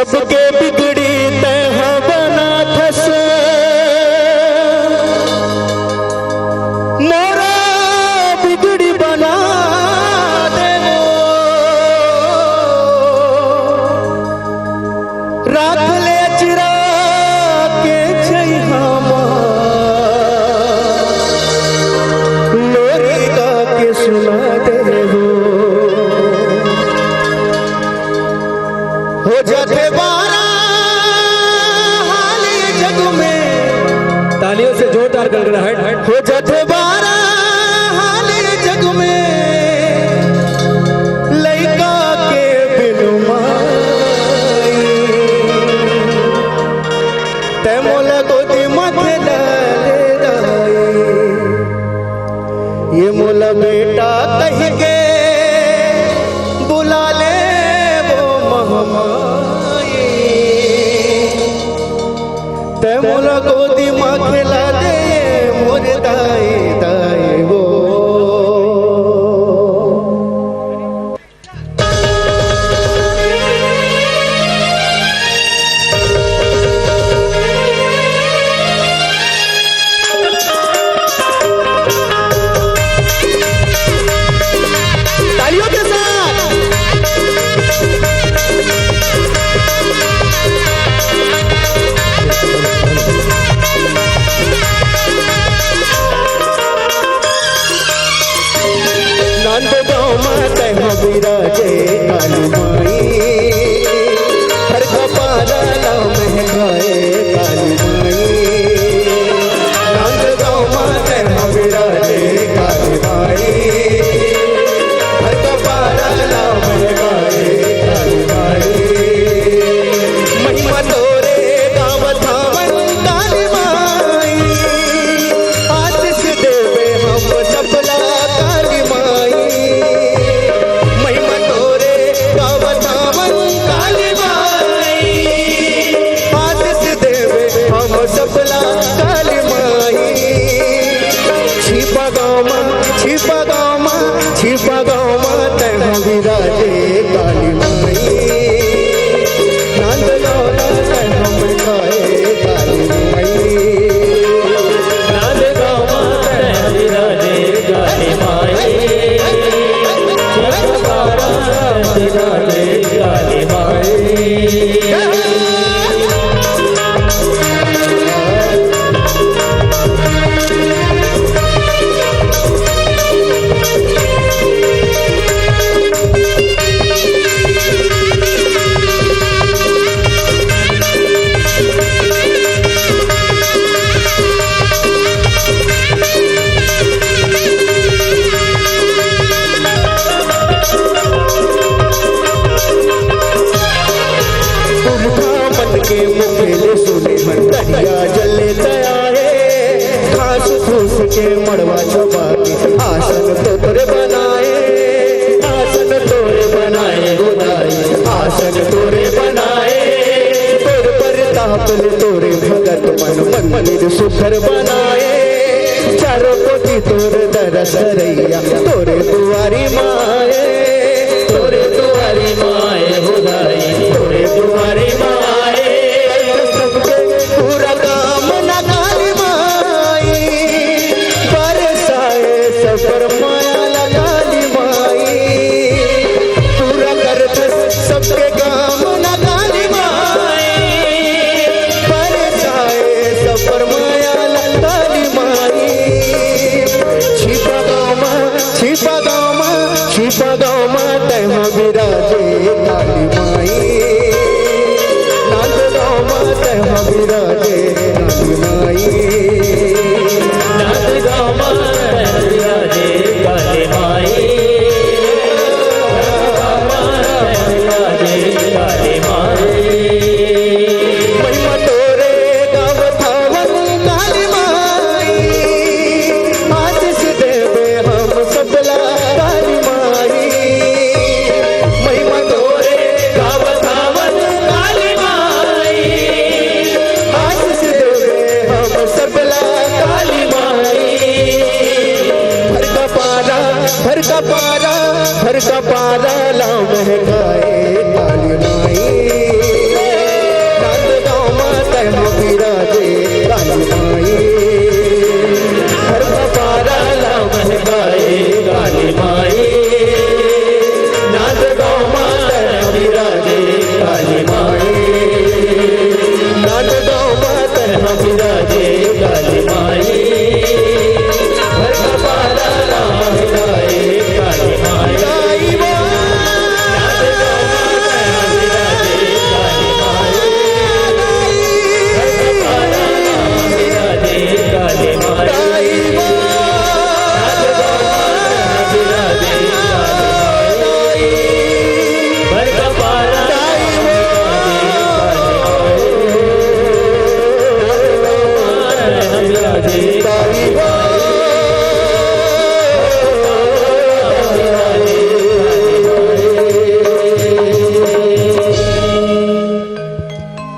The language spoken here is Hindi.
सबके बिगड़ी तह बना थस मोरा बिगड़ी बना दे राख ले चिरा के छैहामा लोरी गा के सुना दे हो जाते बारा हाल जग में, तालियों से जोरदार गड़गड़ाहट। हो जाते बारा हाल जग में लइका के बिनु माई ते मोला गोदी माथे डाले दाई ये मोला बेटा कह के बुला ले ते मोला गोदी माँ खिला दे मोरे दाई दाई वो तालियों के साथ विराजे काली माई हर कपारा लाओ महकाए काली माई नंद गाँव माते विराजे काली माई हर कपारा लाओ महकाए काली माई महिमा तोरे गाँव थावन काली माई आशीष देवे हम सबला काली माई सबला काली माई छिपा गाँव में तह विराजे काली माई नंद लौला तह महकाए काली माई नंद गाँव में तह विराजे काली माई विराजे काली माई के मुखेले सुने दरिया जले तयारे घास फूस के मड़वा चबा के आसन तोरे बनाए आसन तोरे बनाए गोदाई आसन तोरे बनाए तोर पर तापल तोरे भगत मन मंदिर सुखर बनाए चारों कोटि तोर दरस रैया तोरे दुआरी माए तोरे दुआरी माए गोदाई तोरे दुआरी माए पूरा काम न काली माई बरसाए सफर माया लगाली माई पूरा कर सबके काम न काली माई बरसाए सफर माया लगाली माई छिपा गाँव में तह विराजे काली माई नंद गाँव में तह विराजे काली माई नंद गाँव में तह विराजे काली माई काली माई महिमा तोरे गाँव थावन काली माई आशीष देवे हम सबला काली माई महिमा तोरे गाँव थावन काली माई आशीष देवे हम सबला काली माई भर का पारा लाओ महकाए काली माई।